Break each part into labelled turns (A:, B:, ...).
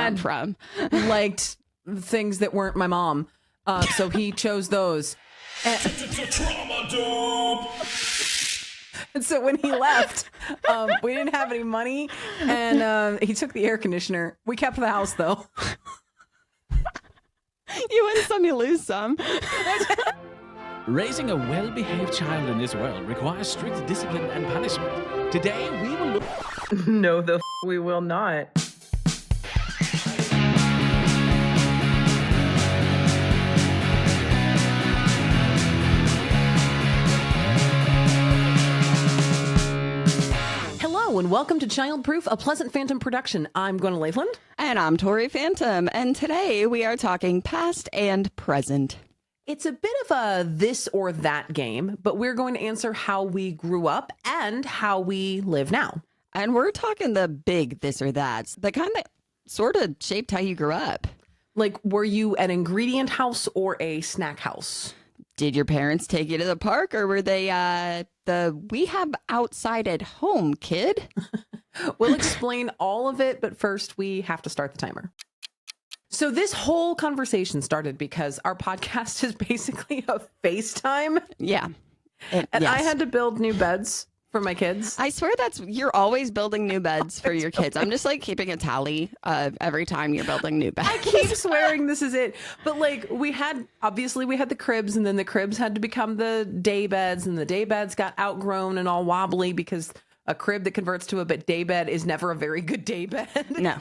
A: dad
B: from?
A: liked things that weren't my mom. So he chose those. And so when he left, we didn't have any money, and he took the air conditioner. We kept the house, though.
B: You win some, you lose some.
C: Raising a well-behaved child in this world requires strict discipline and punishment. Today, we will look...
A: No, we will not. Hello, and welcome to Childproof, a Pleasant Phantom production. I'm Gwenna Lathland.
B: And I'm Tori Phantom. And today we are talking past and present.
A: It's a bit of a this or that game, but we're going to answer how we grew up and how we live now.
B: And we're talking the big this or that's, the kind that sort of shaped how you grew up.
A: Like, were you an ingredient house or a snack house?
B: Did your parents take you to the park, or were they we have outside at home kid?
A: We'll explain all of it, but first we have to start the timer. So this whole conversation started because our podcast is basically a FaceTime.
B: Yeah.
A: And yes. I had to build new beds for my kids.
B: I swear you're always building new beds for your kids. I'm just like keeping a tally every time you're building new beds.
A: I keep swearing this is it. But like we had the cribs, and then the cribs had to become the day beds, and the day beds got outgrown and all wobbly because a crib that converts to a day bed is never a very good day bed.
B: No.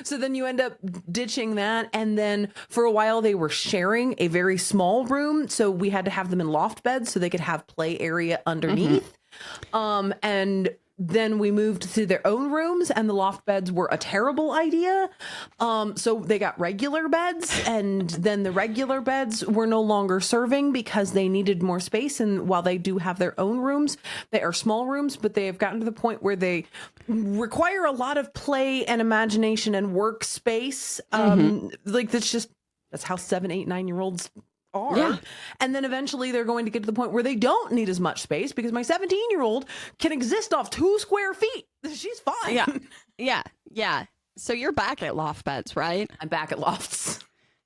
A: So then you end up ditching that. And then for a while they were sharing a very small room. So we had to have them in loft beds so they could have play area underneath. And then we moved to their own rooms, and the loft beds were a terrible idea. So they got regular beds, and then the regular beds were no longer serving because they needed more space. And while they do have their own rooms, they are small rooms, but they have gotten to the point where they require a lot of play and imagination and workspace. Like that's how 7, 8, 9-year-olds are. Yeah. And then eventually they're going to get to the point where they don't need as much space because my 17-year-old can exist off 2 square feet. She's fine.
B: Yeah. So you're back at loft beds, right?
A: I'm back at lofts.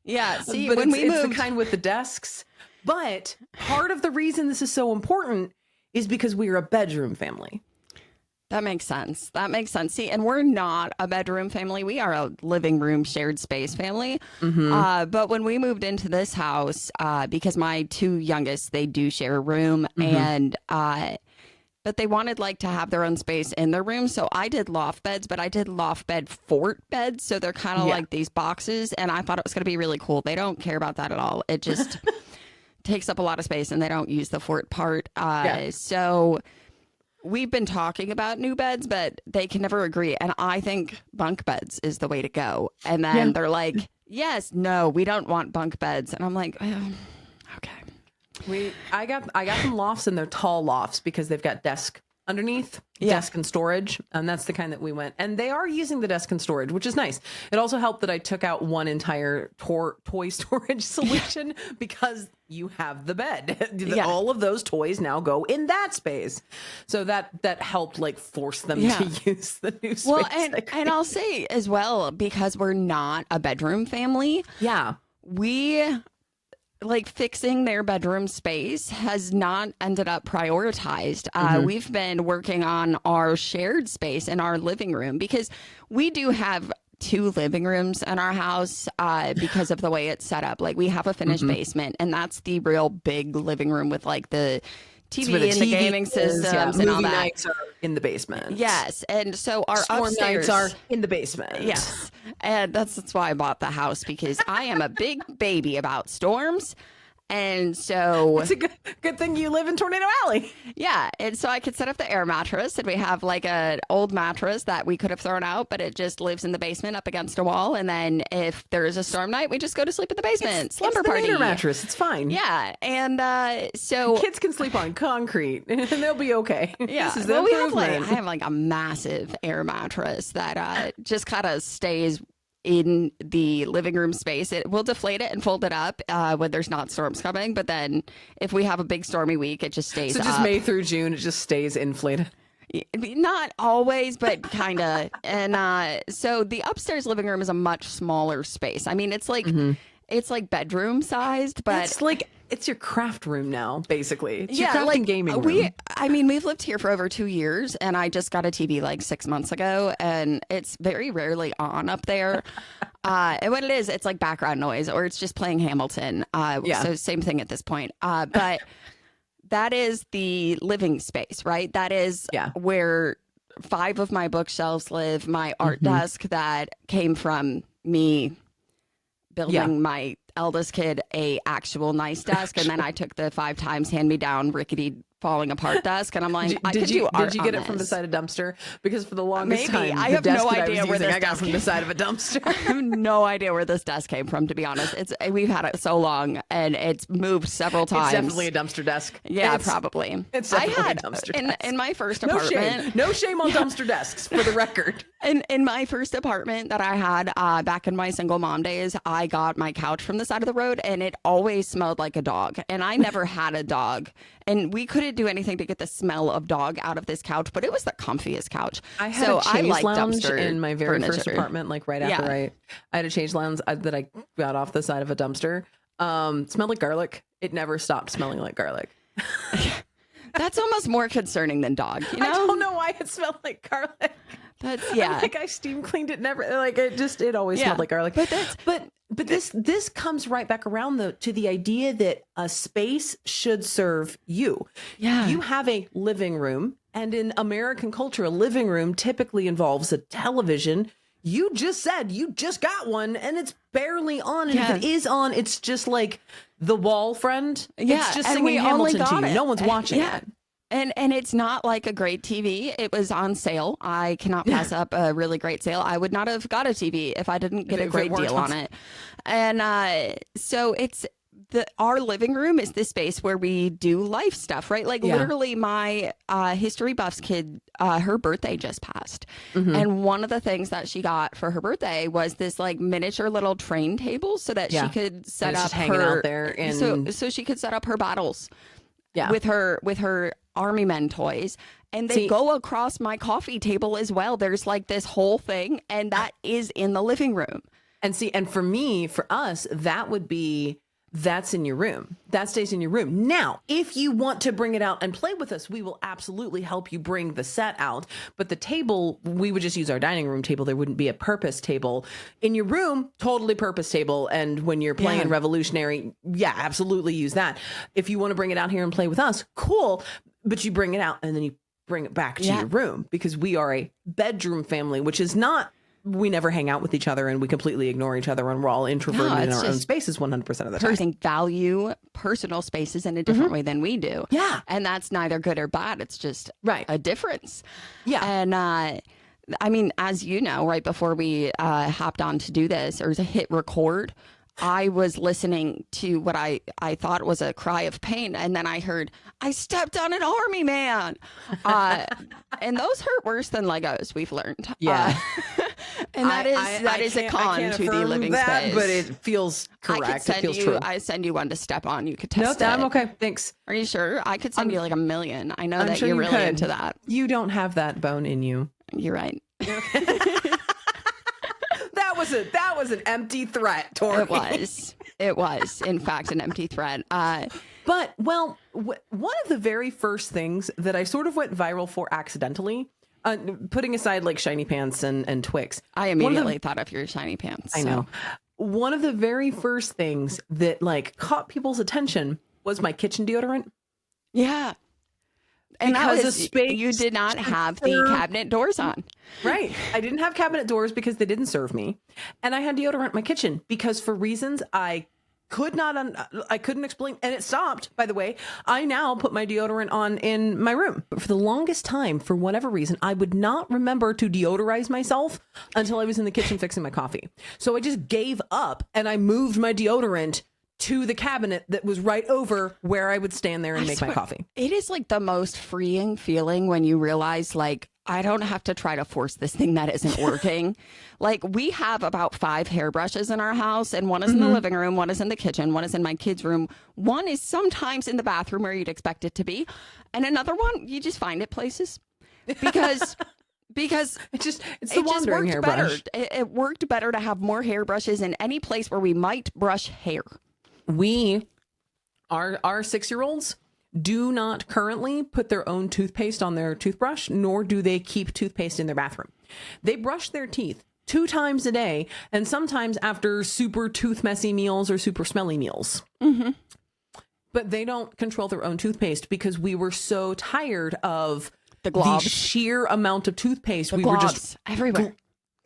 B: Yeah. See,
A: but
B: when
A: it's the kind with the desks. But part of the reason this is so important is because we are a bedroom family.
B: That makes sense. See, and we're not a bedroom family. We are a living room shared space family. But when we moved into this house, because my 2 youngest, they do share a room, and but they wanted to have their own space in their room. So I did loft beds, but I did loft bed fort beds. So they're kind of like these boxes, and I thought it was going to be really cool. They don't care about that at all. It just takes up a lot of space, and they don't use the fort part. So we've been talking about new beds, but they can never agree. And I think bunk beds is the way to go. And then they're like, yes, no, we don't want bunk beds. And I'm like, okay.
A: I got them lofts, and they're tall lofts because they've got desk underneath, desk and storage. And that's the kind that we went. And they are using the desk and storage, which is nice. It also helped that I took out one entire toy storage solution because you have the bed. All of those toys now go in that space. So that helped force them to use the new space.
B: Well, and I'll say as well, because we're not a bedroom family.
A: Yeah.
B: We fixing their bedroom space has not ended up prioritized. We've been working on our shared space in our living room because we do have 2 living rooms in our house because of the way it's set up. We have a finished basement, and that's the real big living room with the TV and the gaming systems and all that.
A: Movie nights are in the basement.
B: Yes, and so our
A: storm
B: upstairs
A: nights are in the basement.
B: Yes, and that's why I bought the house, because I am a big baby about storms. And so
A: it's a good thing you live in Tornado Alley.
B: Yeah. And so I could set up the air mattress, and we have an old mattress that we could have thrown out, but it just lives in the basement up against a wall. And then if there is a storm night, we just go to sleep in the basement. Slumber party.
A: It's the mattress. It's fine.
B: Yeah. And so
A: kids can sleep on concrete and they'll be okay.
B: Yeah.
A: This is
B: well, I have a massive air mattress that just kind of stays in the living room space. It will deflate it and fold it up when there's not storms coming. But then if we have a big stormy week, it just stays
A: up. So just May through June, it just stays inflated.
B: Not always, but kind of. And so the upstairs living room is a much smaller space. I mean, it's like bedroom sized, but
A: it's your craft room now, basically. It's your craft and gaming room.
B: We've lived here for over 2 years, and I just got a TV like 6 months ago, and it's very rarely on up there. And what it is, it's like background noise, or it's just playing Hamilton. So same thing at this point. But that is the living space, right? That is where 5 of my bookshelves live, my art desk that came from me building my eldest kid a actual nice desk, and then I took the 5 times hand-me-down rickety falling apart desk, and I'm like, did you
A: get it from beside a dumpster? Because for the longest time,
B: I have no idea where this
A: I got from the side of a dumpster.
B: I have no idea where this desk came from, to be honest. We've had it so long, and it's moved several times.
A: It's definitely a dumpster desk.
B: Yeah, probably.
A: It's definitely a dumpster desk.
B: In my first apartment.
A: No shame on dumpster desks, for the record.
B: In my first apartment that I had back in my single mom days, I got my couch from the side of the road, and it always smelled like a dog. And I never had a dog. And we couldn't do anything to get the smell of dog out of this couch, but it was the comfest couch.
A: I had a chaise lounge in my very first apartment, like right after I had a chaise lounge that I got off the side of a dumpster. Smelled like garlic. It never stopped smelling like garlic.
B: That's almost more concerning than dog. You know?
A: I don't know why it smelled like garlic.
B: That's I
A: steam cleaned it. Never it always smelled like garlic. But this comes right back around though to the idea that a space should serve you.
B: Yeah.
A: You have a living room, and in American culture, a living room typically involves a television. You just said you just got one, and it's barely on. And if it is on, it's just like the wall, friend.
B: Yeah,
A: it's just singing Hamilton to you. No one's watching it.
B: And it's not like a great TV. It was on sale. I cannot pass up a really great sale. I would not have got a TV if I didn't get a great deal on it. And so our living room is the space where we do life stuff, right? Like literally my history buffs kid, her birthday just passed. And one of the things that she got for her birthday was this like miniature little train table so that she could set up
A: hanging out there.
B: So she could set up her battles. With her Army Men toys, and they go across my coffee table as well. There's like this whole thing, and that is in the living room.
A: And for us, that's in your room. That stays in your room. Now, if you want to bring it out and play with us, we will absolutely help you bring the set out. But the table, we would just use our dining room table. There wouldn't be a purpose table. In your room, totally purpose table. And when you're playing Revolutionary, absolutely use that. If you want to bring it out here and play with us, cool. But you bring it out and then you bring it back to your room, because we are a bedroom family, which is not... We never hang out with each other, and we completely ignore each other, and we're all introverted in our own spaces 100% of the time.
B: Person value personal spaces in a different way than we do.
A: Yeah.
B: And that's neither good or bad. It's just a difference.
A: Yeah.
B: And I mean, as you know, right before we hopped on to do this or to hit record, I was listening to what I thought was a cry of pain, and then I heard, I stepped on an army man. And those hurt worse than Legos, we've learned.
A: Yeah.
B: And that is a con to the living space.
A: But it feels correct. It feels true.
B: I send you one to step on. You could test
A: it. I'm okay. Thanks.
B: Are you sure? I could send you like 1 million. I know that you're really into that.
A: You don't have that bone in you.
B: You're right.
A: That was an empty threat, Tori.
B: It was, in fact, an empty threat.
A: But, one of the very first things that I sort of went viral for accidentally, putting aside like shiny pants and Twix.
B: I immediately thought of your shiny pants.
A: I know. One of the very first things that like caught people's attention was my kitchen deodorant.
B: Yeah. And because that was you did not have the cabinet doors on.
A: Right. I didn't have cabinet doors because they didn't serve me. And I had deodorant in my kitchen because for reasons I couldn't explain. And it stopped, by the way. I now put my deodorant on in my room. But for the longest time, for whatever reason, I would not remember to deodorize myself until I was in the kitchen fixing my coffee. So I just gave up and I moved my deodorant to the cabinet that was right over where I would stand there and make my coffee.
B: It is like the most freeing feeling when you realize like, I don't have to try to force this thing that isn't working. Like we have about 5 hairbrushes in our house, and one is in the living room, one is in the kitchen, one is in my kids' room. One is sometimes in the bathroom where you'd expect it to be. And another one, you just find it places. because
A: It's the
B: it just
A: wandering
B: worked better.
A: hairbrush.
B: It worked better to have more hairbrushes in any place where we might brush hair.
A: Our 6-year-olds do not currently put their own toothpaste on their toothbrush, nor do they keep toothpaste in their bathroom. They brush their teeth 2 times a day, and sometimes after super tooth messy meals or super smelly meals. Mm-hmm. But they don't control their own toothpaste because we were so tired of the sheer amount of toothpaste. We were just
B: everywhere.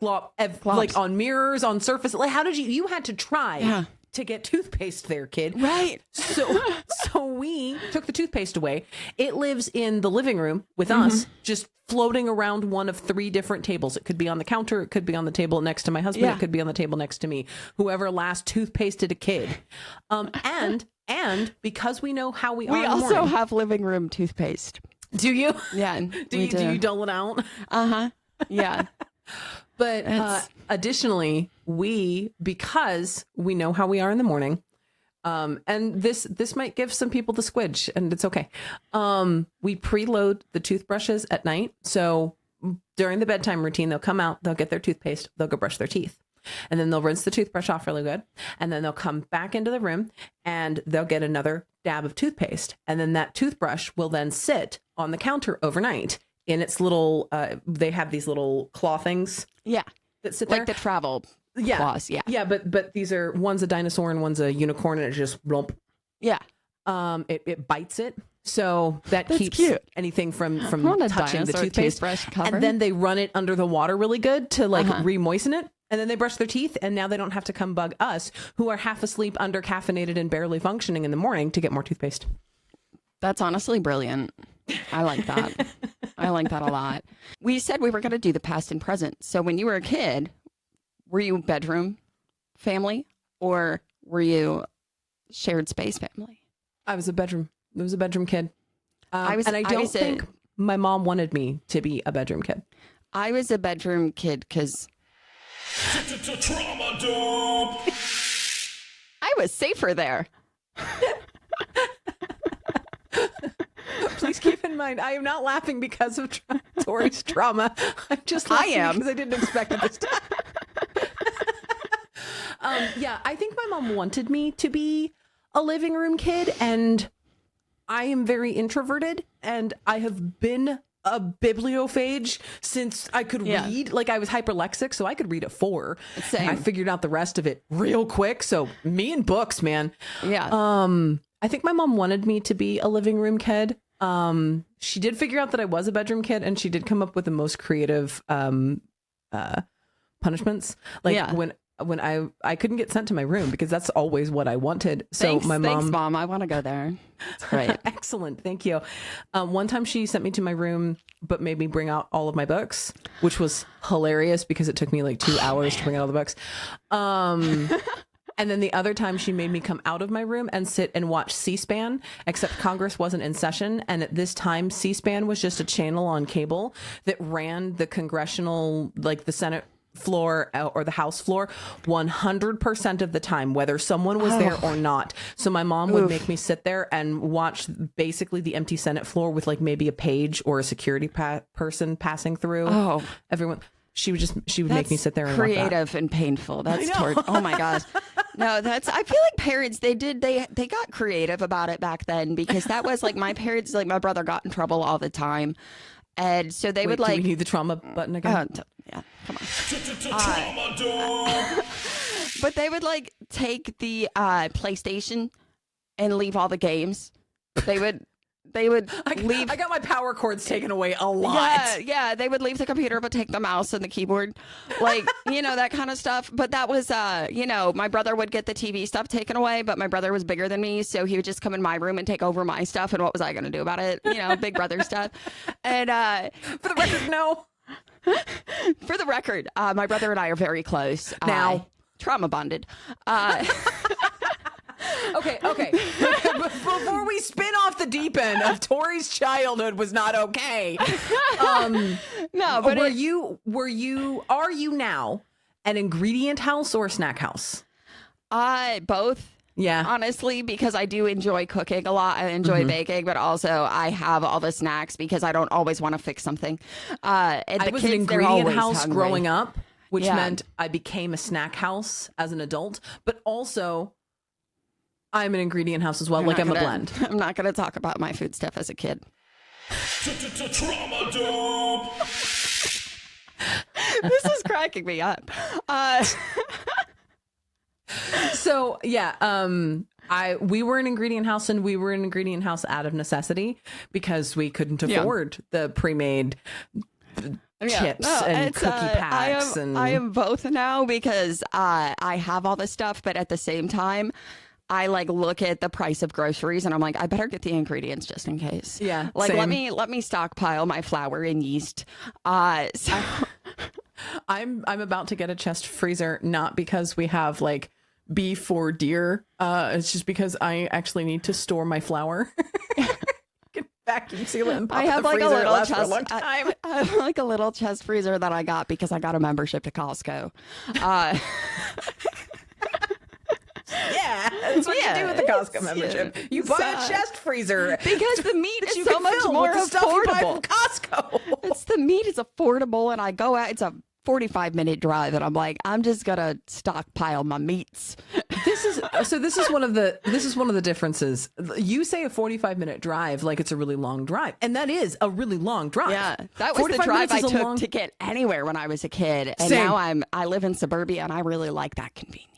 A: Like on mirrors, on surface. Like, how did you had to try to get toothpaste there, kid.
B: Right.
A: So we took the toothpaste away. It lives in the living room with us, just floating around one of 3 different tables. It could be on the counter. It could be on the table next to my husband. It could be on the table next to me. Whoever last toothpasted a kid. And because we know how we are in the
B: also
A: morning,
B: have living room toothpaste.
A: Do you?
B: Yeah.
A: Do you dole it out?
B: Yeah.
A: But additionally, because we know how we are in the morning, and this might give some people the squidge, and it's okay. We preload the toothbrushes at night. So during the bedtime routine, they'll come out, they'll get their toothpaste, they'll go brush their teeth. And then they'll rinse the toothbrush off really good. And then they'll come back into the room and they'll get another dab of toothpaste. And then that toothbrush will then sit on the counter overnight in its little, they have these little claw things.
B: Yeah.
A: That sit there.
B: Like the travel claws. Yeah.
A: Yeah. But one's a dinosaur and one's a unicorn, and it just lump.
B: Yeah.
A: It bites it. So that's keeps
B: cute.
A: anything from touching the toothpaste. And then they run it under the water really good to re-moisten it. And then they brush their teeth, and now they don't have to come bug us, who are half asleep, under caffeinated, and barely functioning in the morning, to get more toothpaste.
B: That's honestly brilliant. I like that. I like that a lot. We said we were going to do the past and present. So when you were a kid, were you bedroom family, or were you shared space family?
A: I was a bedroom. I was a bedroom kid. I don't think my mom wanted me to be a bedroom kid.
B: I was a bedroom kid because
D: Trauma dump.
B: I was safer there.
A: Please keep in mind, I am not laughing because of Tori's trauma. I'm just laughing because I didn't expect it this time. I think my mom wanted me to be a living room kid, and I am very introverted, and I have been a bibliophage since I could read. Like, I was hyperlexic, so I could read at 4.
B: Same.
A: I figured out the rest of it real quick. So me and books, man.
B: Yeah.
A: I think my mom wanted me to be a living room kid. She did figure out that I was a bedroom kid, and she did come up with the most creative punishments. Like when I couldn't get sent to my room because that's always what I wanted. So
B: thanks, Mom. I want to go there. It's great.
A: Excellent. Thank you. One time she sent me to my room, but made me bring out all of my books, which was hilarious because it took me like 2 hours to bring out all the books. And then the other time she made me come out of my room and sit and watch C-SPAN, except Congress wasn't in session. And at this time, C-SPAN was just a channel on cable that ran the congressional, like the Senate floor or the House floor 100% of the time, whether someone was there or not. So my mom would make me sit there and watch basically the empty Senate floor with like maybe a page or a security person passing through. Everyone. She would make me sit there and
B: creative and painful. That's oh my gosh. No, I feel like parents, they got creative about it back then, because that was like my parents, like my brother got in trouble all the time. And so they would like.
A: Do we need the trauma button again?
B: Yeah, come on.
D: Trauma dump.
B: But they would like take the PlayStation and leave all the games. They would leave.
A: I got my power cords taken away a lot.
B: Yeah. They would leave the computer, but take the mouse and the keyboard, like, that kind of stuff. But that was, my brother would get the TV stuff taken away, but my brother was bigger than me. So he would just come in my room and take over my stuff. And what was I going to do about it? Big brother stuff. And,
A: for the record, no.
B: For the record, my brother and I are very close.
A: Now.
B: Trauma bonded.
A: Okay. Before we spin off the deep end of Tori's childhood was not okay.
B: No, but
A: are you now an ingredient house or a snack house?
B: Both.
A: Yeah.
B: Honestly, because I do enjoy cooking a lot. I enjoy baking, but also I have all the snacks because I don't always want to fix something. And
A: I
B: the
A: was
B: kids,
A: an
B: they're
A: ingredient
B: always
A: house
B: hungry.
A: growing up, which
B: Yeah.
A: meant I became a snack house as an adult, but also I'm an ingredient house as well. Like I'm a blend.
B: I'm not going to talk about my food stuff as a kid.
D: Trauma dump.
B: This is cracking me up.
A: So yeah, we were an ingredient house, and we were an ingredient house out of necessity because we couldn't afford the pre-made chips and cookie packs.
B: I am both now because I have all this stuff, but at the same time, I like look at the price of groceries and I'm like, I better get the ingredients just in case.
A: Yeah,
B: like
A: same.
B: let me stockpile my flour and yeast. So
A: I'm about to get a chest freezer, not because we have like beef or deer. It's just because I actually need to store my flour. Can vacuum seal it and pop
B: I
A: it in
B: have
A: the
B: like a
A: freezer. It
B: little
A: lasts for a
B: chest.
A: long time.
B: I have like a little chest freezer that I got because I got a membership to Costco.
A: Yeah, that's what you do with the Costco membership. You buy a chest freezer
B: Because the meat
A: that
B: is
A: you
B: so
A: can
B: much
A: fill
B: more
A: with the stuff you buy
B: affordable.
A: from Costco.
B: It's the meat is affordable, and I go out. It's a 45-minute drive, and I'm like, I'm just gonna stockpile my meats.
A: This is one of the differences. You say a 45-minute drive like it's a really long drive, and that is a really long drive.
B: Yeah, that was the
A: 45
B: drive
A: minutes
B: I
A: is a
B: took
A: long-
B: to get anywhere when I was a kid, and
A: Same.
B: now I live in suburbia, and I really like that convenience.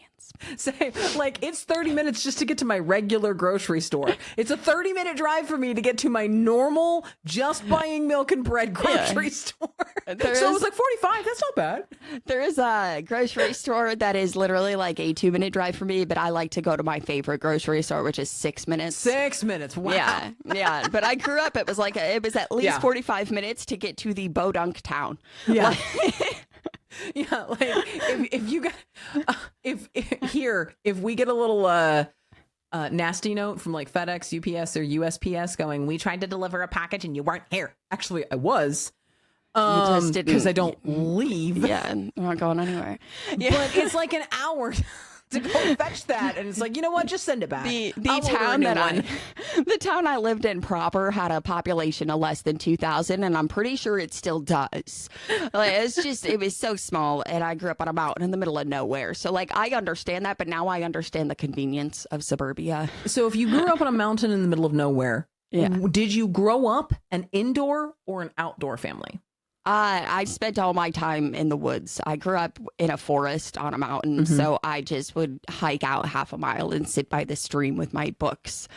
A: Say, like, it's 30 minutes just to get to my regular grocery store. It's a 30-minute drive for me to get to my normal, just buying milk and bread grocery store. So it was like 45. That's not bad.
B: There is a grocery store that is literally like a 2-minute drive for me, but I like to go to my favorite grocery store, which is 6 minutes.
A: 6 minutes. Wow.
B: Yeah. But I grew up, it was at least
A: Yeah.
B: 45 minutes to get to the Bodunk town.
A: Yeah. Yeah, like if you got if we get a little nasty note from like FedEx, UPS, or USPS going, we tried to deliver a package and you weren't here. Actually, I was.
B: just didn't-
A: Because I don't leave.
B: Yeah, I'm not going anywhere. Yeah.
A: But it's like an hour to go fetch that, and it's like, you know what? Just send it back.
B: The
A: I'll order a
B: town
A: new
B: that
A: one.
B: the town I lived in proper had a population of less than 2,000, and I'm pretty sure it still does. Like, it was so small, and I grew up on a mountain in the middle of nowhere. So like I understand that, but now I understand the convenience of suburbia.
A: So if you grew up on a mountain in the middle of nowhere,
B: Yeah.
A: did you grow up an indoor or an outdoor family?
B: I spent all my time in the woods. I grew up in a forest on a mountain, so I just would hike out half a mile and sit by the stream with my books.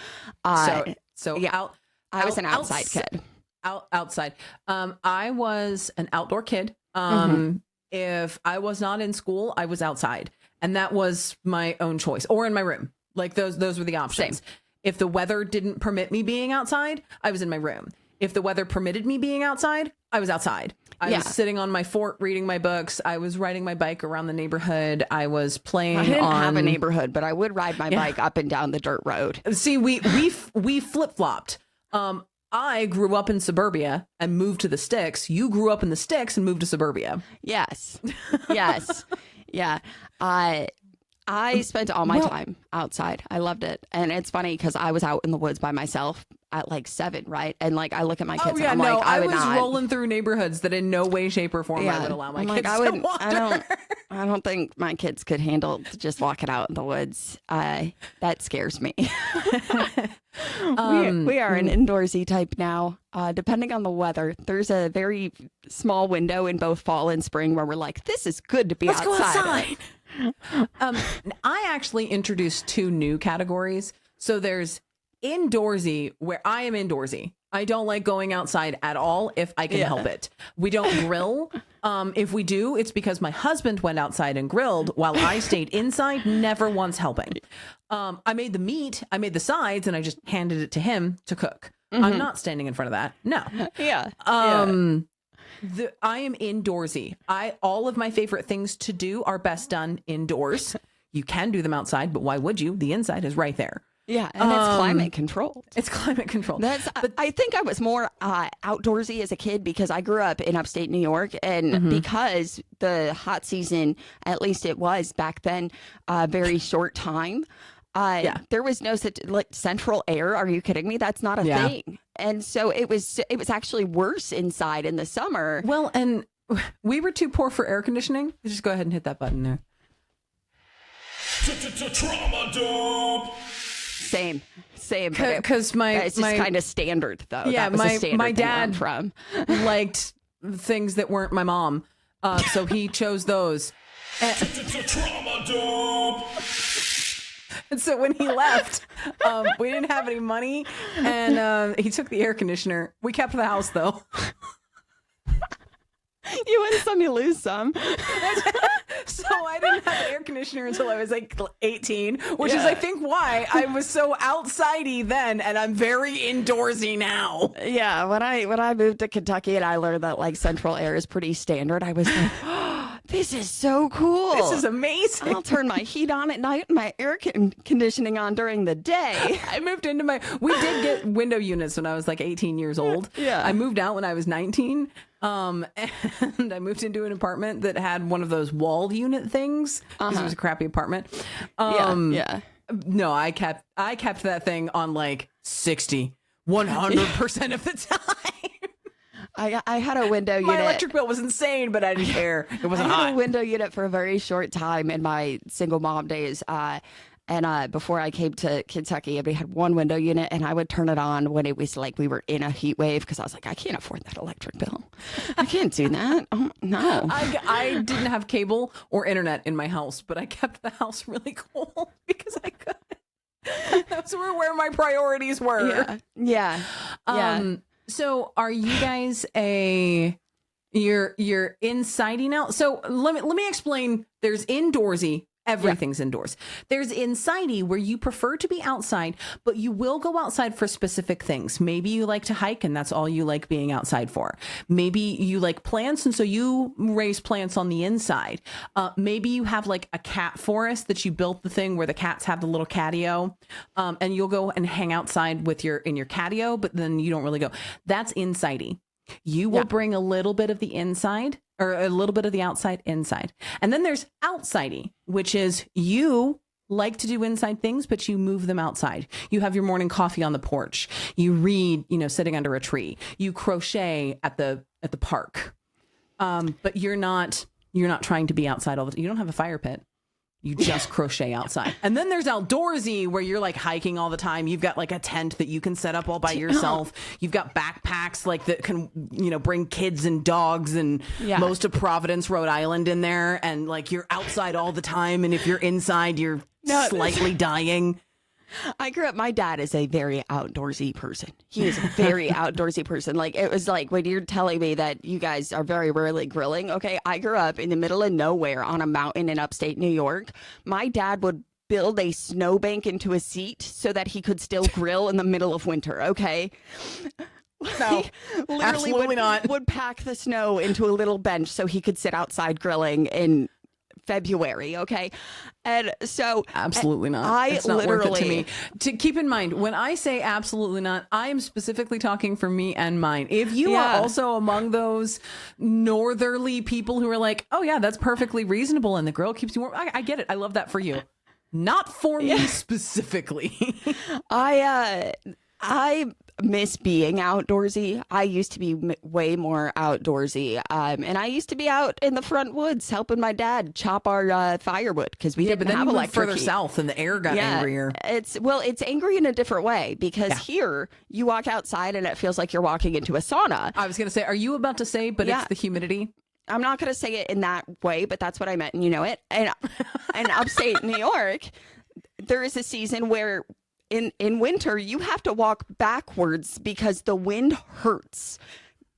A: So
B: yeah, I was an outside
A: outs-
B: kid.
A: Outside. I was an outdoor kid. If I was not in school, I was outside, and that was my own choice, or in my room. Like those were the options.
B: Same.
A: If the weather didn't permit me being outside, I was in my room. If the weather permitted me being outside, I was outside. I was sitting on my fort reading my books. I was riding my bike around the neighborhood. I was playing
B: I didn't
A: on
B: have a neighborhood, but I would ride my bike up and down the dirt road.
A: See, we flip-flopped. I grew up in suburbia and moved to the sticks. You grew up in the sticks and moved to suburbia.
B: Yes. Yeah. I spent all my time outside. I loved it. And it's funny because I was out in the woods by myself at like 7, right? And like I look at my kids and I'm like, I would
A: was
B: not.
A: rolling through neighborhoods that in no way, shape, or form I would allow my
B: I'm
A: kids
B: like,
A: to wander.
B: I don't think my kids could handle just walking out in the woods. That scares me. We are an indoorsy type now. Depending on the weather, there's a very small window in both fall and spring where we're like, this is good to be
A: Let's
B: outside.
A: go outside. I actually introduced 2 new categories. So there's indoorsy, where I am indoorsy. I don't like going outside at all if I can help it. We don't grill. If we do, it's because my husband went outside and grilled while I stayed inside, never once helping. I made the meat, I made the sides, and I just handed it to him to cook. I'm not standing in front of that. No.
B: Yeah.
A: I am indoorsy. All of my favorite things to do are best done indoors. You can do them outside, but why would you? The inside is right there.
B: Yeah, and it's climate controlled.
A: It's climate controlled.
B: I think I was more outdoorsy as a kid because I grew up in upstate New York, and because the hot season, at least it was back then, a very short time. There was no such like central air. Are you kidding me? That's not a thing. And so it was actually worse inside in the summer.
A: Well, and we were too poor for air conditioning. Just go ahead and hit that button there.
D: Trauma dump.
B: Same.
A: Because
B: it's just kind of standard though.
A: Yeah,
B: that was a standard
A: my
B: thing where I'm
A: dad
B: from
A: liked things that weren't my mom, so he chose those.
D: Trauma dump.
A: And so when he left, we didn't have any money, and he took the air conditioner. We kept the house though.
B: You win some, you lose some.
A: So I didn't have an air conditioner until I was like 18, which is, I think, why I was so outsidey then, and I'm very indoorsy now.
B: Yeah, when I moved to Kentucky and I learned that like central air is pretty standard, I was like, oh, this is so cool.
A: This is amazing.
B: I'll turn my heat on at night and my air conditioning on during the day.
A: I moved into we did get window units when I was like 18 years old.
B: Yeah.
A: I moved out when I was 19. And I moved into an apartment that had one of those wall unit things because it was a crappy apartment.
B: Yeah.
A: No, I kept that thing on like 60, 100% of the time.
B: I had a window unit.
A: My electric bill was insane, but I didn't care. It wasn't
B: I had
A: hot.
B: a window unit for a very short time in my single mom days. And before I came to Kentucky, we had one window unit, and I would turn it on when it was like we were in a heat wave because I was like, I can't afford that electric bill. I can't do that. Oh, no.
A: I didn't have cable or internet in my house, but I kept the house really cool because I could. Those were where my priorities were.
B: Yeah.
A: So are you guys you're insidey now? So let me explain. There's indoorsy. Everything's indoors. There's insidey where you prefer to be outside, but you will go outside for specific things. Maybe you like to hike and that's all you like being outside for. Maybe you like plants and so you raise plants on the inside. Maybe you have like a cat forest that you built the thing where the cats have the little catio, and you'll go and hang outside in your catio, but then you don't really go. That's insidey. You will bring a little bit of the inside or a little bit of the outside inside. And then there's outsidey, which is you like to do inside things, but you move them outside. You have your morning coffee on the porch. You read, sitting under a tree. You crochet at the park. But you're not trying to be outside all the time. You don't have a fire pit. You just crochet outside. And then there's outdoorsy where you're like hiking all the time. You've got like a tent that you can set up all by yourself. You've got backpacks like that can, bring kids and dogs and most of Providence, Rhode Island in there. And like you're outside all the time. And if you're inside, you're slightly dying.
B: I grew up, my dad is a very outdoorsy person. He is a very outdoorsy person. Like, it was like when you're telling me that you guys are very rarely grilling. Okay, I grew up in the middle of nowhere on a mountain in upstate New York. My dad would build a snowbank into a seat so that he could still grill in the middle of winter. Okay.
A: No, absolutely not.
B: Would pack the snow into a little bench so he could sit outside grilling in February, okay? And so
A: absolutely not. It's not worth it to me. To keep in mind, when I say absolutely not, I am specifically talking for me and mine. If you are also among those northerly people who are like, oh yeah, that's perfectly reasonable and the grill keeps you warm, I get it. I love that for you. Not for me specifically.
B: I miss being outdoorsy. I used to be way more outdoorsy. And I used to be out in the front woods helping my dad chop our firewood because we didn't have electric
A: further
B: heat.
A: South and the air got angrier.
B: It's angry in a different way because here you walk outside and it feels like you're walking into a sauna.
A: I was going to say, are you about to say, but it's the humidity?
B: I'm not going to say it in that way, but that's what I meant and you know it. And in upstate New York, there is a season where in winter, you have to walk backwards because the wind hurts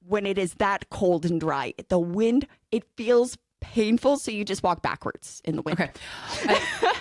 B: when it is that cold and dry. The wind, it feels painful, so you just walk backwards in the winter.
A: Okay.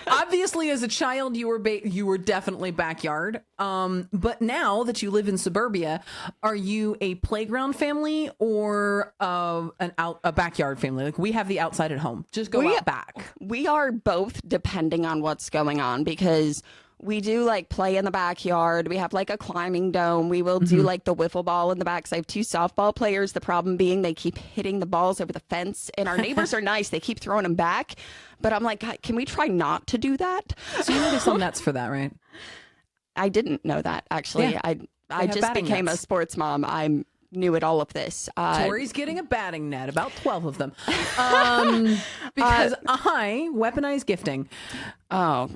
A: Obviously, as a child, you were definitely backyard. But now that you live in suburbia, are you a playground family or a backyard family? Like we have the outside at home. Just go out back.
B: We are both depending on what's going on because We do like play in the backyard. We have like a climbing dome. We will do like the wiffle ball in the back. So I have two softball players. The problem being they keep hitting the balls over the fence, and our neighbors are nice. They keep throwing them back. But I'm like, God, can we try not to do that?
A: So you know there's some nets for that, right?
B: I didn't know that actually.
A: Yeah.
B: I just
A: batting
B: became
A: nets.
B: a sports mom. I knew it all of this.
A: Tori's getting a batting net, about 12 of them. Because I weaponize gifting.
B: Oh.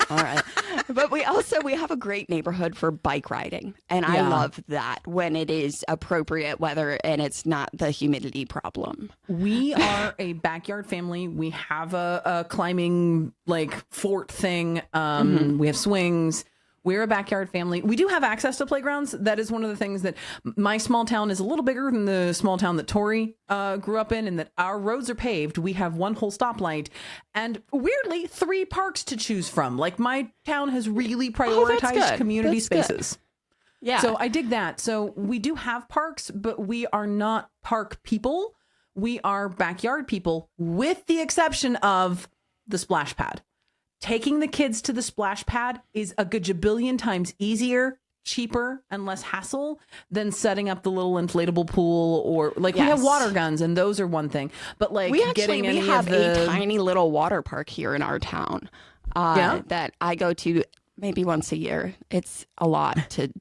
B: All right. But we have a great neighborhood for bike riding. And I
A: Yeah.
B: love that when it is appropriate weather and it's not the humidity problem.
A: We are a backyard family. We have a climbing like fort thing. We have swings. We're a backyard family. We do have access to playgrounds. That is one of the things that my small town is a little bigger than the small town that Tori grew up in, and that our roads are paved. We have one whole stoplight and weirdly 3 parks to choose from. Like my town has really prioritized
B: good.
A: community
B: That's good.
A: spaces.
B: Yeah.
A: So I dig that. So we do have parks, but we are not park people. We are backyard people, with the exception of the splash pad. Taking the kids to the splash pad is a gajabillion times easier, cheaper, and less hassle than setting up the little inflatable pool, or like we have
B: Yes.
A: water guns, and those are one thing. But like
B: we
A: getting any
B: have
A: of the
B: a tiny little water park here in our town that I go to maybe once a year. It's a lot to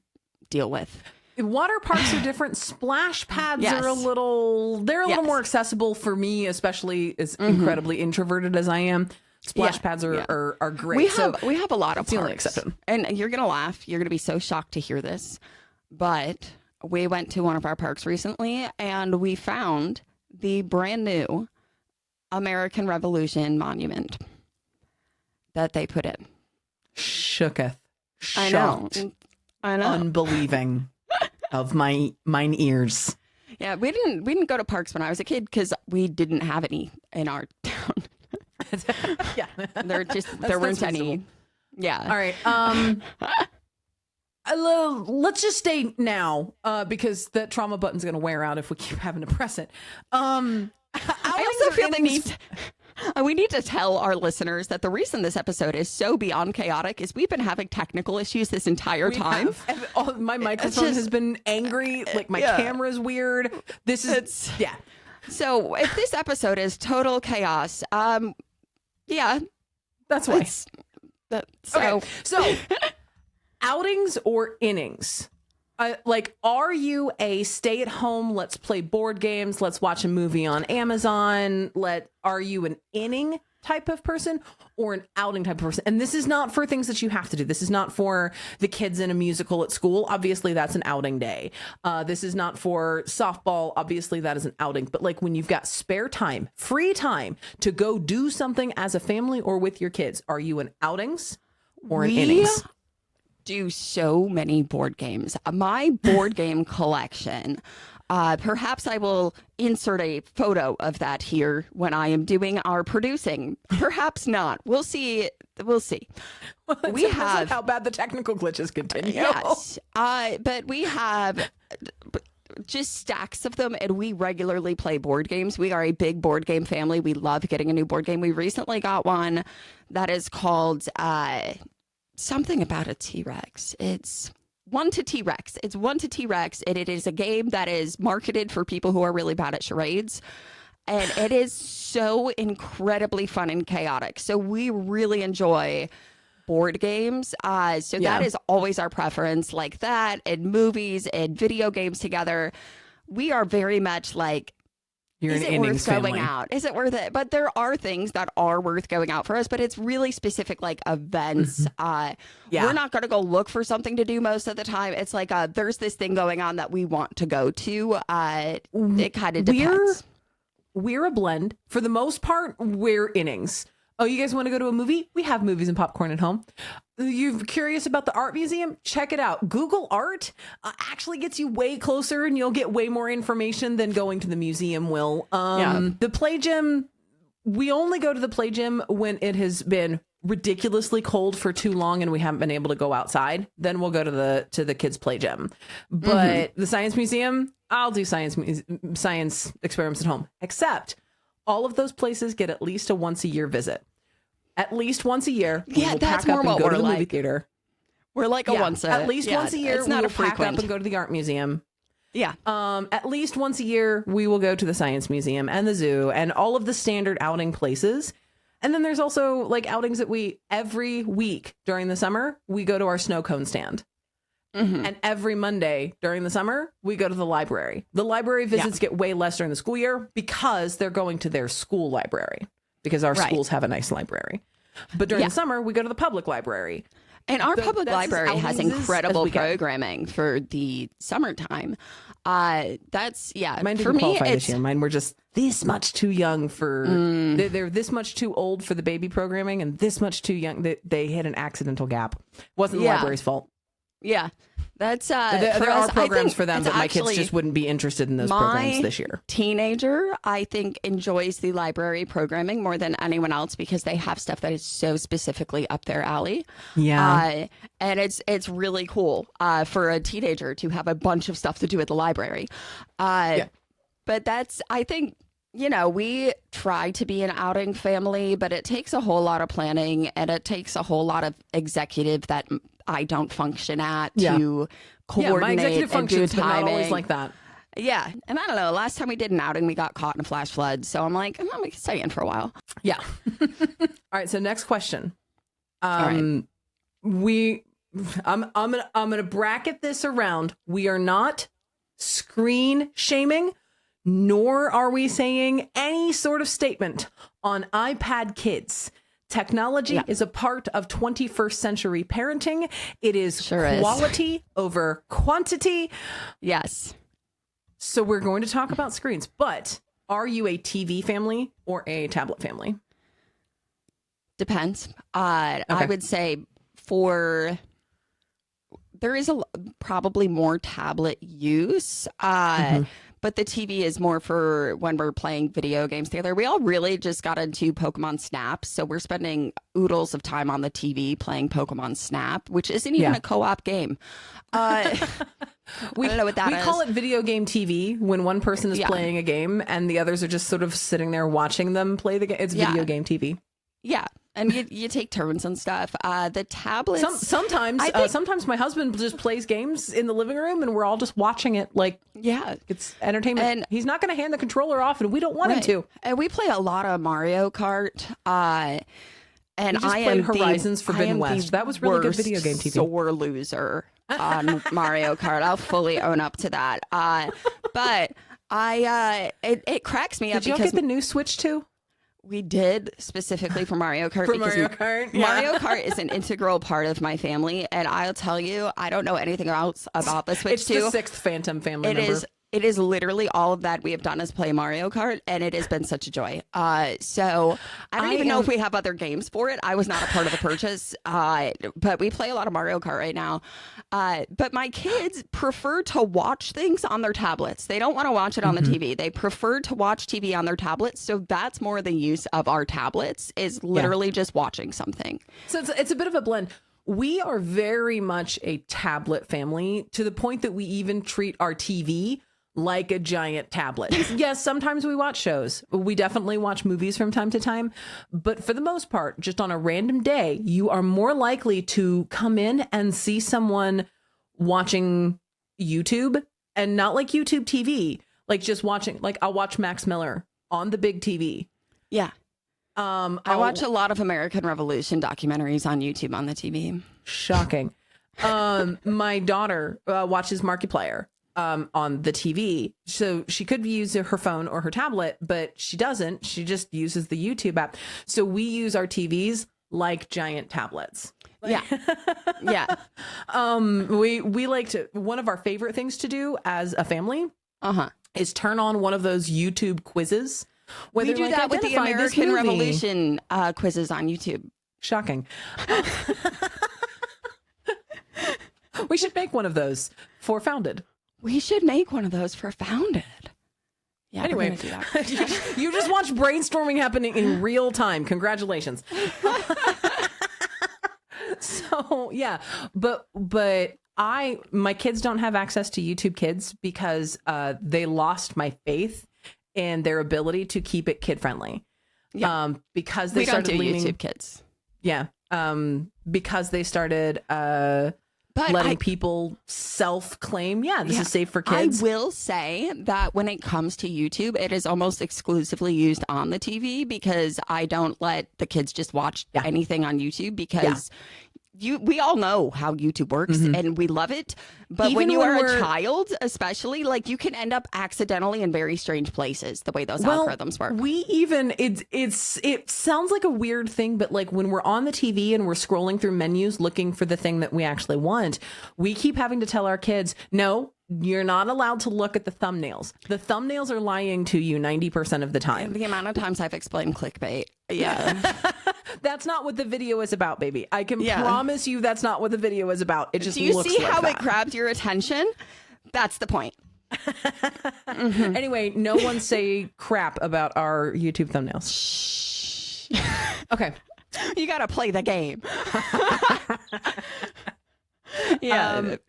B: deal with.
A: water parks are different. Splash pads
B: Yes.
A: are a little
B: Yes.
A: more accessible for me, especially as incredibly introverted as I am. Splash
B: Yeah.
A: pads are great.
B: We have a lot of
A: it's the only
B: parks.
A: exception.
B: And you're gonna laugh. You're gonna be so shocked to hear this, but we went to one of our parks recently and we found the brand new American Revolution monument that they put in.
A: Shooketh.
B: I know.
A: Shocked.
B: I know.
A: Unbelieving of mine ears.
B: Yeah, we didn't go to parks when I was a kid because we didn't have any in our town.
A: Yeah.
B: There weren't
A: that's
B: any.
A: reasonable.
B: Yeah.
A: All right. Let's just stay now because that trauma button's going to wear out if we keep having to press it.
B: I also feel the need. We need to tell our listeners that the reason this episode is so beyond chaotic is we've been having technical issues this entire time.
A: My microphone
B: just-
A: has been angry. Like my
B: Yeah.
A: camera's weird. This is yeah.
B: So if this episode is total chaos, yeah,
A: That's why.
B: so
A: Okay. So outings or innings? Are you a stay at home, let's play board games, let's watch a movie on Amazon? Are you an inning type of person or an outing type of person? And this is not for things that you have to do. This is not for the kids in a musical at school. Obviously, that's an outing day. This is not for softball. Obviously, that is an outing. But like when you've got spare time, free time to go do something as a family or with your kids, are you an outings or an innings?
B: do so many board games. My board game collection. Perhaps I will insert a photo of that here when I am doing our producing. Perhaps not. We'll see. We'll see.
A: Well, it
B: We
A: depends on
B: have-
A: how bad the technical glitches continue.
B: Yes. But we have just stacks of them, and we regularly play board games. We are a big board game family. We love getting a new board game. We recently got one that is called something about a T-Rex. It's One to T-Rex. It's One to T-Rex, and it is a game that is marketed for people who are really bad at charades. And it is so incredibly fun and chaotic. So we really enjoy board games. So that is always our preference, like that, and movies and video games together. We are very much like,
A: You're
B: is
A: an
B: it worth
A: innings
B: going
A: family.
B: out? Is it worth it? But there are things that are worth going out for us, but it's really specific, like events.
A: Yeah.
B: We're not going to go look for something to do most of the time. It's like there's this thing going on that we want to go to. It kind of depends.
A: We're a blend. For the most part, we're innings. Oh, you guys want to go to a movie? We have movies and popcorn at home. You're curious about the art museum? Check it out. Google art actually gets you way closer, and you'll get way more information than going to the museum will. The play gym, we only go to the play gym when it has been ridiculously cold for too long and we haven't been able to go outside. Then we'll go to the kids' play gym. But the science museum, I'll do science experiments at home. Except all of those places get at least a once a year visit. At least once a year, we
B: Yeah,
A: will
B: that's
A: pack
B: more
A: up and
B: what
A: go to
B: we're
A: the movie
B: like.
A: theater.
B: We're like a
A: Yeah,
B: once
A: at least once a year,
B: It's
A: we
B: not
A: will
B: a
A: pack
B: frequent.
A: up and go to the art museum.
B: Yeah.
A: At least once a year, we will go to the science museum and the zoo and all of the standard outing places. And then there's also like outings that every week during the summer, we go to our snow cone stand. And every Monday during the summer, we go to the library. The library visits get way less during the school year because they're going to their school library because our schools have a nice library. But during the summer, we go to the public library.
B: And our public
A: that's as
B: library has
A: outings as
B: incredible
A: we get.
B: programming for the summertime. That's
A: Mine didn't
B: for me.
A: qualify
B: It's
A: this year. Mine were just this much too young for. They're this much too old for the baby programming, and this much too young. They hit an accidental gap. Wasn't the library's fault.
B: yeah. That's
A: There
B: for
A: are
B: us, I
A: programs
B: think
A: for them,
B: it's
A: but my kids
B: actually-
A: just wouldn't be interested in those
B: my
A: programs this year.
B: Teenager, I think, enjoys the library programming more than anyone else because they have stuff that is so specifically up their alley.
A: Yeah.
B: And it's really cool for a teenager to have a bunch of stuff to do at the library. But that's, I think, we try to be an outing family, but it takes a whole lot of planning and it takes a whole lot of executive that I don't function at to coordinate
A: my executive
B: and do
A: functions, but
B: timing.
A: not always like that.
B: Yeah. And I don't know. Last time we did an outing, we got caught in a flash flood. So I'm like, we can stay in for a while.
A: Yeah. All right. So next question.
B: right.
A: I'm gonna bracket this around. We are not screen shaming, nor are we saying any sort of statement on iPad kids. Technology is a part of 21st century parenting. It is quality over quantity.
B: Yes.
A: So we're going to talk about screens, but are you a TV family or a tablet family?
B: Depends. I would say there is probably more tablet use. But the TV is more for when we're playing video games together. We all really just got into Pokemon Snap. So we're spending oodles of time on the TV playing Pokemon Snap, which isn't even a co-op game. I don't know what that is.
A: We call it video game TV when one person is playing a game and the others are just sort of sitting there watching them play the game. It's video game TV.
B: Yeah. And you take turns and stuff. The tablets.
A: Sometimes my husband just plays games in the living room and we're all just watching it like it's entertainment.
B: And
A: he's not going to hand the controller off and we don't want him to.
B: And we play a lot of Mario Kart. And
A: We just played Horizons Forbidden West. That was really good video game TV.
B: Sore loser on Mario Kart. I'll fully own up to that. But it cracks me up
A: Did you all
B: because
A: get the new Switch too?
B: we did specifically for Mario Kart.
A: For
B: because
A: Mario Kart,
B: Mario Kart is an integral part of my family, and I'll tell you, I don't know anything else about the Switch.
A: It's the sixth Phantom family member.
B: It is literally all of that we have done is play Mario Kart, and it has been such a joy. So I don't even know if we have other games for it. I was not a part of the purchase, but we play a lot of Mario Kart right now. But my kids prefer to watch things on their tablets. They don't want to watch it on the TV. They prefer to watch TV on their tablets. So that's more the use of our tablets is literally just watching something.
A: So it's a bit of a blend. We are very much a tablet family to the point that we even treat our TV like a giant tablet. Yes, sometimes we watch shows. We definitely watch movies from time to time. But for the most part, just on a random day, you are more likely to come in and see someone watching YouTube and not like YouTube TV, like just watching, like I'll watch Max Miller on the big TV.
B: Yeah. I watch a lot of American Revolution documentaries on YouTube on the TV.
A: Shocking. My daughter watches Markiplier on the TV. So she could use her phone or her tablet, but she doesn't. She just uses the YouTube app. So we use our TVs like giant tablets.
B: Yeah. Yeah.
A: We like to, one of our favorite things to do as a family is turn on one of those YouTube quizzes.
B: We do that with the American Revolution quizzes on YouTube.
A: Shocking. We should make one of those for Founded.
B: We should make one of those for Founded. Yeah.
A: Anyway, you just watched brainstorming happening in real time. Congratulations. So yeah, but my kids don't have access to YouTube Kids because they lost my faith in their ability to keep it kid friendly.
B: Yeah.
A: Because they
B: We don't
A: started
B: do
A: leaning.
B: YouTube Kids.
A: Yeah. Because they started
B: But
A: letting people self-claim, this is safe for
B: I
A: kids.
B: will say that when it comes to YouTube, it is almost exclusively used on the TV because I don't let the kids just watch anything on YouTube because we all know how YouTube works and we love it. But
A: Even
B: when you
A: when
B: are
A: we're-
B: a child, especially, like you can end up accidentally in very strange places the way those algorithms work.
A: We even it sounds like a weird thing, but like when we're on the TV and we're scrolling through menus looking for the thing that we actually want, we keep having to tell our kids, no, you're not allowed to look at the thumbnails. The thumbnails are lying to you 90% of the time.
B: The amount of times I've explained clickbait. Yeah.
A: That's not what the video is about, baby. I can promise you that's not what the video is about. It just
B: Do you
A: looks
B: see
A: like
B: how
A: that.
B: it grabs your attention? That's the point.
A: Anyway, no one say crap about our YouTube thumbnails. Okay.
B: You got to play the game.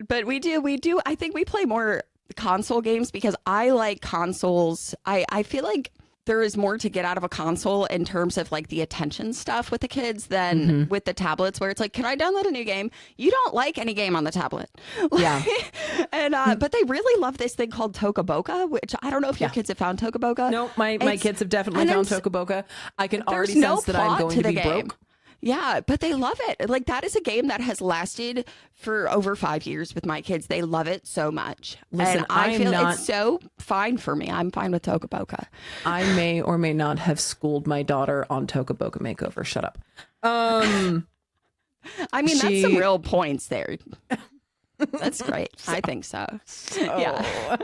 B: But we do. I think we play more console games because I like consoles. I feel like there is more to get out of a console in terms of like the attention stuff with the kids than with the tablets where it's like, can I download a new game? You don't like any game on the tablet.
A: Yeah.
B: And but they really love this thing called Toca Boca, which I don't know if your kids have found Toca Boca.
A: No, my kids have definitely
B: and
A: found
B: there's-
A: Toca Boca. I can
B: there's
A: already
B: no
A: sense that I'm
B: plot
A: going
B: to
A: to
B: the
A: be
B: game.
A: broke.
B: Yeah, but they love it. Like that is a game that has lasted for over 5 years with my kids. They love it so much.
A: Listen,
B: and I
A: I'm
B: feel
A: not-
B: it's so fine for me. I'm fine with Toca Boca.
A: I may or may not have schooled my daughter on Toca Boca Makeover. Shut up.
B: I mean, that's
A: She-
B: some real points there. That's great. I think so. Yeah.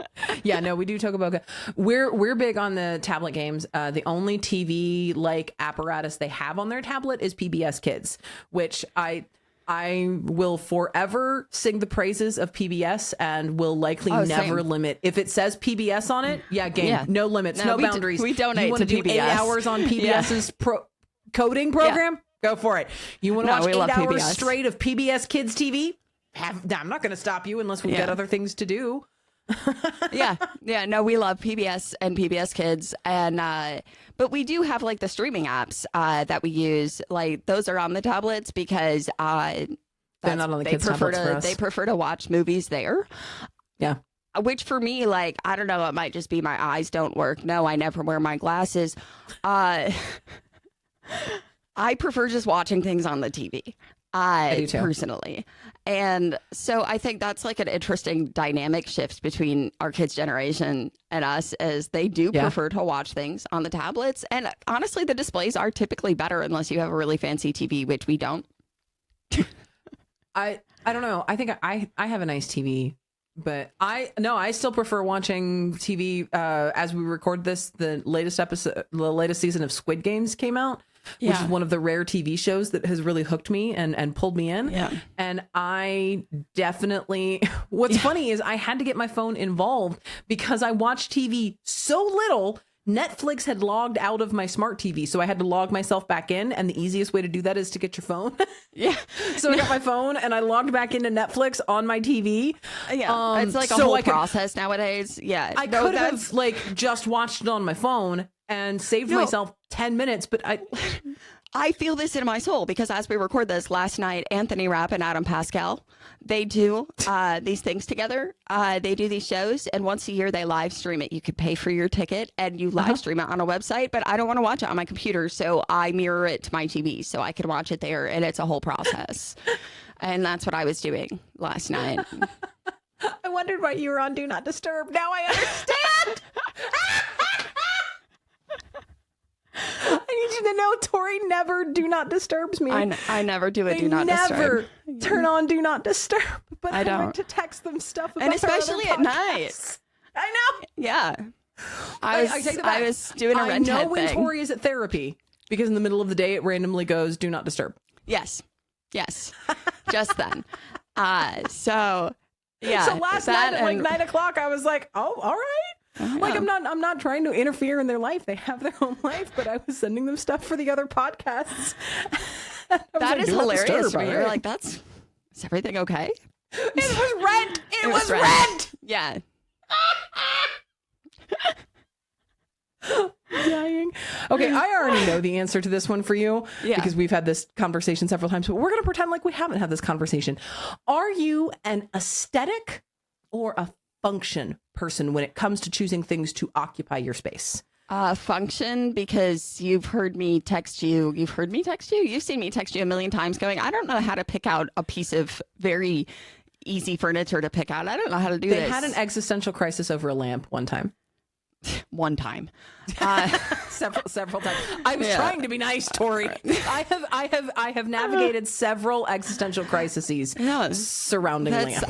A: Yeah, no, we do Toca Boca. We're big on the tablet games. The only TV like apparatus they have on their tablet is PBS Kids, which I will forever sing the praises of PBS and will likely
B: Oh,
A: never
B: same.
A: limit. If it says PBS on it, game,
B: Yeah.
A: no limits,
B: No,
A: no
B: we d-
A: boundaries.
B: we donate
A: you wanna
B: to
A: do 8
B: PBS.
A: hours on PBS's coding program? Go for it. You want to
B: No,
A: watch
B: we
A: 8
B: love
A: hours
B: PBS.
A: straight of PBS Kids TV? I'm not going to stop you unless we've got
B: Yeah.
A: other things to do.
B: Yeah. No, we love PBS and PBS Kids, and but we do have like the streaming apps that we use. Like those are on the tablets because
A: They're not on the
B: they
A: kids'
B: prefer
A: tablets for us.
B: They prefer to watch movies there.
A: Yeah.
B: Which for me, like, I don't know, it might just be my eyes don't work. No, I never wear my glasses. I prefer just watching things on the TV.
A: do too.
B: Personally. And so I think that's like an interesting dynamic shift between our kids' generation and us, as they do prefer to watch things on the tablets. And honestly, the displays are typically better unless you have a really fancy TV, which we don't.
A: I don't know. I think I have a nice TV, but I still prefer watching TV. As we record this, the latest season of Squid Games came out, which is one of the rare TV shows that has really hooked me and pulled me in.
B: Yeah.
A: And I definitely, what's funny is I had to get my phone involved because I watched TV so little. Netflix had logged out of my smart TV, so I had to log myself back in. And the easiest way to do that is to get your phone.
B: Yeah.
A: So I got my phone and I logged back into Netflix on my TV.
B: Yeah. It's like a
A: so
B: whole
A: I could-
B: process nowadays. Yeah.
A: I could have like just watched it on my phone and saved myself 10 minutes, but
B: I feel this in my soul because as we record this last night, Anthony Rapp and Adam Pascal, they do these things together. They do these shows, and once a year they live stream it. You could pay for your ticket and you live stream it on a website, but I don't want to watch it on my computer, so I mirror it to my TV so I can watch it there, and it's a whole process. And that's what I was doing last night.
A: I wondered why you were on Do Not Disturb. Now I understand. I need you to know Tori never Do Not Disturbs me.
B: I never do a
A: They
B: do not
A: never
B: disturb.
A: turn on Do Not Disturb, but I
B: don't.
A: like to text them stuff about
B: And
A: our other
B: especially at night.
A: podcasts. I know.
B: Yeah.
A: I take that back.
B: I was doing a
A: I
B: rent
A: know
B: head
A: when
B: thing.
A: Tori is at therapy because in the middle of the day it randomly goes Do Not Disturb.
B: Yes. Just then. So yeah.
A: So last
B: that
A: night at like
B: and-
A: 9 o'clock, I was like, "Oh, all right." Like I'm not trying to interfere in their life. They have their own life, but I was sending them stuff for the other podcasts.
B: That is
A: "Do not
B: hilarious
A: disturb,"
B: to me.
A: all
B: You're
A: right.
B: like, is everything okay?
A: It was rent. It,
B: was
A: was
B: rent.
A: rent.
B: Yeah.
A: Dying. Okay, I already know the answer to this one for you because we've had this conversation several times, but we're going to pretend like we haven't had this conversation. Are you an aesthetic or a function person when it comes to choosing things to occupy your space?
B: Function, because you've heard me text you. You've heard me text you. You've seen me text you a million times going, I don't know how to pick out a piece of very easy furniture to pick out. I don't know how to do this.
A: They had an existential crisis over a lamp one time.
B: One time.
A: Several times. I was trying to be nice, Tori. I have navigated several existential crises surrounding lamps.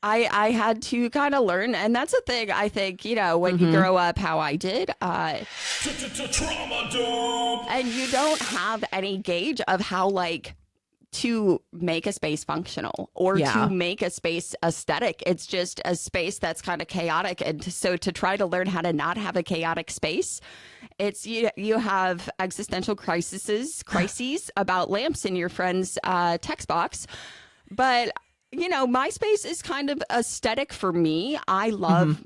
B: I had to kind of learn, and that's a thing. I think, you know, when you grow up how I did,
D: Trauma dump.
B: and you don't have any gauge of how to make a space functional or to make a space aesthetic. It's just a space that's kind of chaotic. And so to try to learn how to not have a chaotic space, it's you have existential crises about lamps in your friend's text box. But you know, my space is kind of aesthetic for me. I love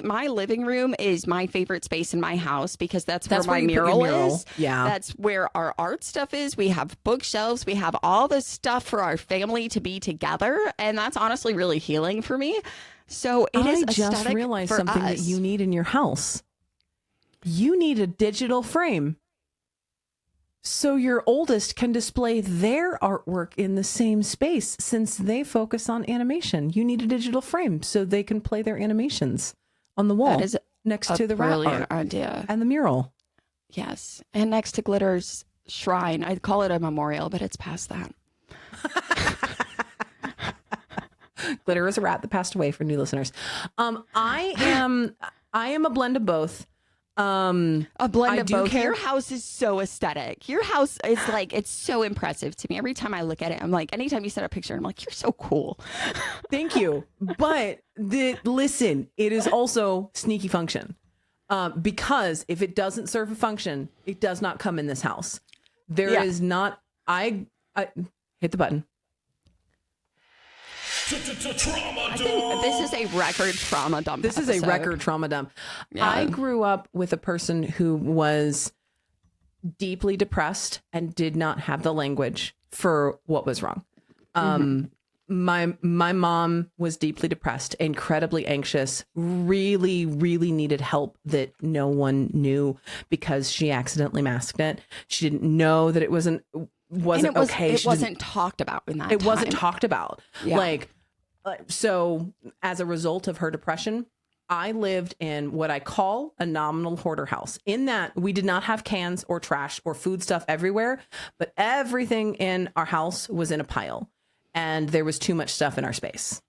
B: my living room is my favorite space in my house because that's where my mural is.
A: Yeah.
B: That's where our art stuff is. We have bookshelves. We have all this stuff for our family to be together. And that's honestly really healing for me. So it is aesthetic. I just realized
A: for something that you need in your house. You need a digital frame. So your oldest can display their artwork in the same space since they focus on animation. You need a digital frame so they can play their animations on the wall next to the
B: brilliant
A: art
B: idea
A: and the mural.
B: Yes. And next to Glitter's shrine. I'd call it a memorial, but it's past that.
A: Glitter is a rat that passed away for new listeners. I am a blend of both.
B: A blend of both.
A: Care.
B: Your house is so aesthetic. Your house is it's so impressive to me. Every time I look at it, I'm like, anytime you set a picture, I'm like, you're so cool.
A: Thank you. But listen, it is also sneaky function. Because if it doesn't serve a function, it does not come in this house. There is not, I hit the button.
D: Trauma
B: I think this is a record trauma dump.
A: This is a record trauma dump. Yeah. I grew up with a person who was deeply depressed and did not have the language for what was wrong. My mom was deeply depressed, incredibly anxious, really, really needed help that no one knew because she accidentally masked it. She didn't know that it wasn't okay.
B: It wasn't talked about in that
A: time. It wasn't
B: time.
A: talked about.
B: Yeah.
A: So as a result of her depression, I lived in what I call a nominal hoarder house. In that we did not have cans or trash or food stuff everywhere, but everything in our house was in a pile and there was too much stuff in our space.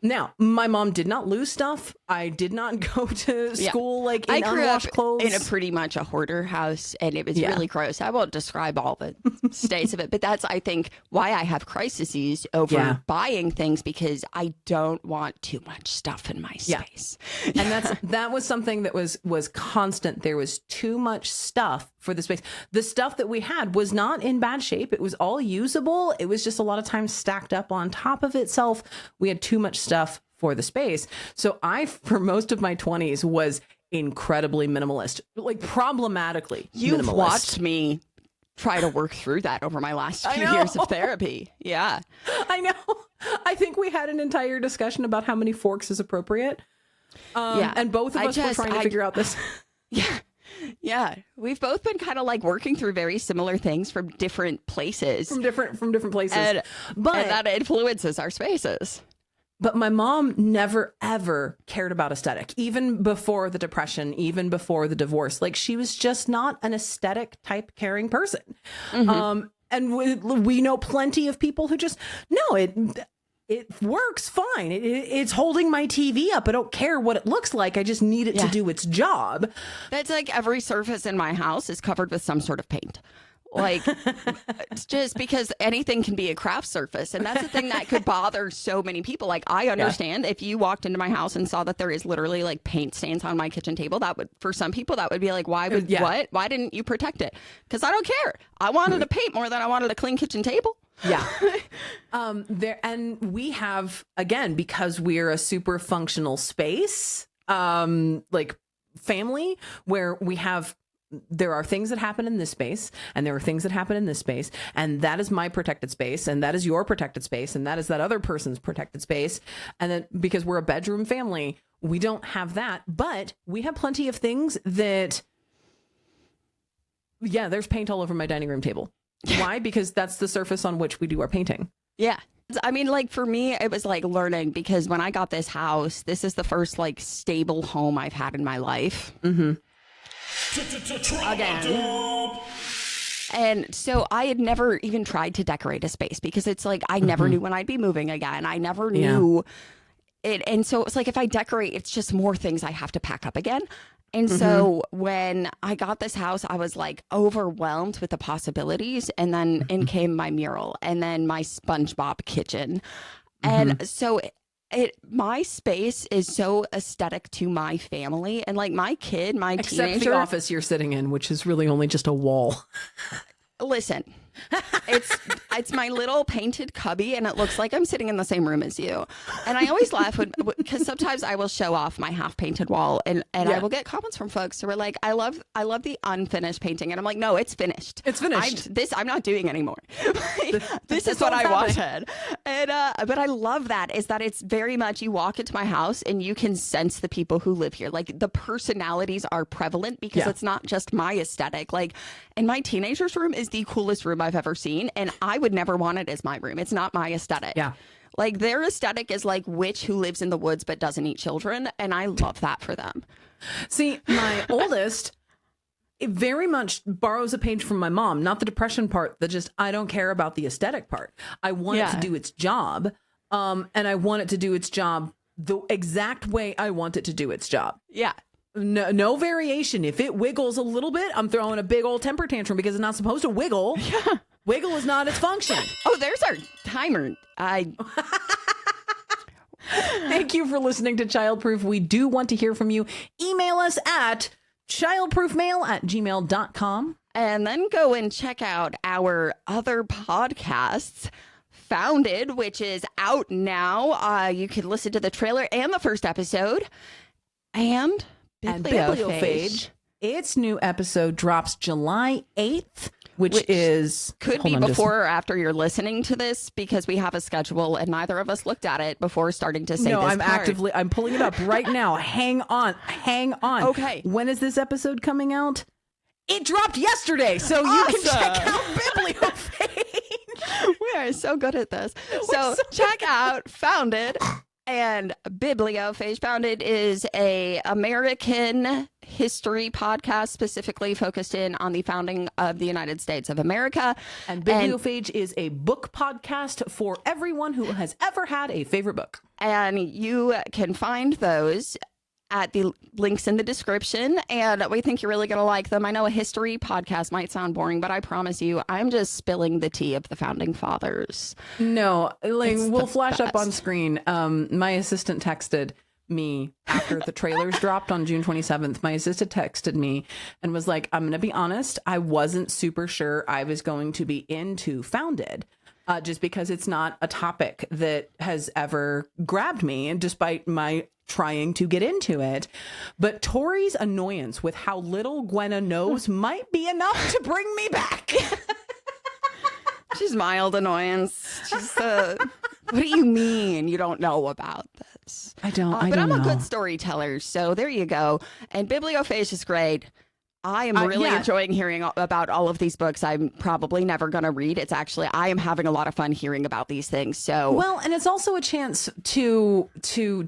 A: Now, my mom did not lose stuff. I did not go to school in unwashed clothes.
B: In a pretty much a hoarder house, and it was really gross. I won't describe all the states of it, but that's, I think, why I have crises over buying things, because I don't want too much stuff in my space.
A: And that was something that was constant. There was too much stuff for the space. The stuff that we had was not in bad shape. It was all usable. It was just a lot of times stacked up on top of itself. We had too much stuff for the space. So I, for most of my 20s, was incredibly minimalist, problematically
B: You've
A: minimalist.
B: Watched me try to work through that over my last few years of therapy. Yeah.
A: I know. I think we had an entire discussion about how many forks is appropriate. And both of us were trying to figure out this.
B: Yeah. We've both been kind of working through very similar things from different places.
A: From different places.
B: And that influences our spaces.
A: But my mom never, ever cared about aesthetic, even before the depression, even before the divorce. She was just not an aesthetic type caring person. And we know plenty of people who just, no, it works fine. It's holding my TV up. I don't care what it looks like. I just need it to do its job.
B: That's every surface in my house is covered with some sort of paint. It's just because anything can be a craft surface. And that's the thing that could bother so many people. I understand if you walked into my house and saw that there is literally paint stains on my kitchen table, that would, for some people, that would be why didn't you protect it? Because I don't care. I wanted to paint more than I wanted a clean kitchen table.
A: Yeah. And we have, again, because we're a super functional space, family where there are things that happen in this space and there are things that happen in this space, and that is my protected space and that is your protected space and that is that other person's protected space. And then because we're a bedroom family, we don't have that, but we have plenty of things that, yeah, there's paint all over my dining room table. Why? Because that's the surface on which we do our painting.
B: Yeah. I mean, like, for me, it was like learning, because when I got this house, this is the first like stable home I've had in my life.
A: Mm-hmm.
B: Again. And so I had never even tried to decorate a space, because it's like I never knew when I'd be moving again. I never knew it. And so it's like, if I decorate, it's just more things I have to pack up again. And so when I got this house, I was like overwhelmed with the possibilities. And then in came my mural and then my SpongeBob kitchen. And so my space is so aesthetic to my family, and like my kid, my
A: Except
B: teenager.
A: the office you're sitting in, which is really only just a wall.
B: Listen, it's my little painted cubby, and it looks like I'm sitting in the same room as you. And I always laugh because sometimes I will show off my half painted wall, and I will get comments from folks who are like, I love the unfinished painting, and I'm like, no, it's finished.
A: It's finished.
B: I'm not doing anymore. This is what I wanted. And but I love that, is that it's very much, you walk into my house and you can sense the people who live here. Like, the personalities are prevalent, because it's not just my aesthetic. Like, and my teenager's room is the coolest room I've ever seen, and I would never want it as my room. It's not my aesthetic.
A: Yeah.
B: Like, their aesthetic is like witch who lives in the woods but doesn't eat children, and I love that for them.
A: See, my oldest, it very much borrows a page from my mom, not the depression part, I don't care about the aesthetic part. I want it to do its job, and I want it to do its job the exact way I want it to do its job.
B: Yeah.
A: No variation. If it wiggles a little bit, I'm throwing a big old temper tantrum because it's not supposed to wiggle. Yeah. Wiggle is not its function.
B: Oh, there's our timer.
A: Thank you for listening to Childproof. We do want to hear from you. Email us at childproofmail@gmail.com.
B: And then go and check out our other podcasts. Founded, which is out now. You can listen to the trailer and the first episode. And Bibliophage.
A: Its new episode drops July 8th, which is...
B: Could be before or after you're listening to this, because we have a schedule and neither of us looked at it before starting to say
A: no,
B: this
A: I'm pulling it up right now. Hang on.
B: Okay.
A: When is this episode coming out? It dropped yesterday, so you can check out Bibliophage.
B: We are so good at this. So check out Founded. And Bibliophage. Founded is a American history podcast specifically focused in on the founding of the United States of America.
A: And Bibliophage is a book podcast for everyone who has ever had a favorite book.
B: And you can find those at the links in the description, and we think you're really going to like them. I know a history podcast might sound boring, but I promise you, I'm just spilling the tea of the founding fathers.
A: No, like, we'll flash up on screen. My assistant texted me after the trailers dropped on June 27th. My assistant texted me and was like, I'm going to be honest, I wasn't super sure I was going to be into Founded. Just because it's not a topic that has ever grabbed me, and despite my trying to get into it. But Tori's annoyance with how little Gwenna knows might be enough to bring me back.
B: She's mild annoyance. She's what do you mean you don't know about this?
A: I don't
B: But I'm
A: know.
B: a good storyteller, so there you go. And Bibliophage is great. I am really enjoying hearing about all of these books I'm probably never going to read. It's actually, I am having a lot of fun hearing about these things. So,
A: well, and it's also a chance to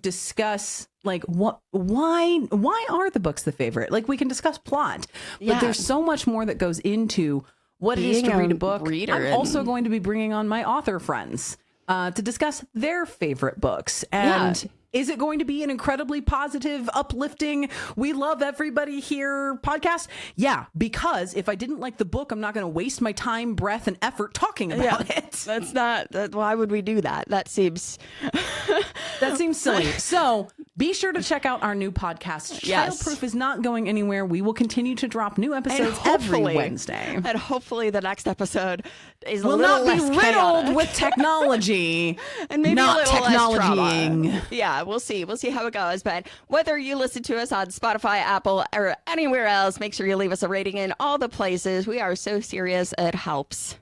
A: discuss, like, why are the books the favorite? Like, we can discuss plot, but there's so much more that goes into what it is to read a book. I'm also going to be bringing on my author friends to discuss their favorite books. And is it going to be an incredibly positive, uplifting, we love everybody here podcast? Yeah, because if I didn't like the book, I'm not going to waste my time, breath, and effort talking about it.
B: That's not, why would we do that? That seems
A: silly. So be sure to check out our new podcast. Childproof is not going anywhere. We will continue to drop new episodes every Wednesday.
B: And hopefully the next episode will
A: not
B: be
A: riddled with technology
B: and maybe
A: not
B: a little
A: technologying.
B: less trauma. Yeah, we'll see. We'll see how it goes. But whether you listen to us on Spotify, Apple, or anywhere else, make sure you leave us a rating in all the places. We are so serious. It helps.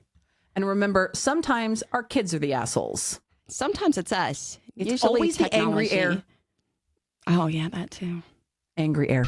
A: And remember, sometimes our kids are the assholes.
B: Sometimes it's us.
A: It's
B: Usually
A: always the angry
B: technology.
A: air.
B: Oh, yeah, that too.
A: Angry air.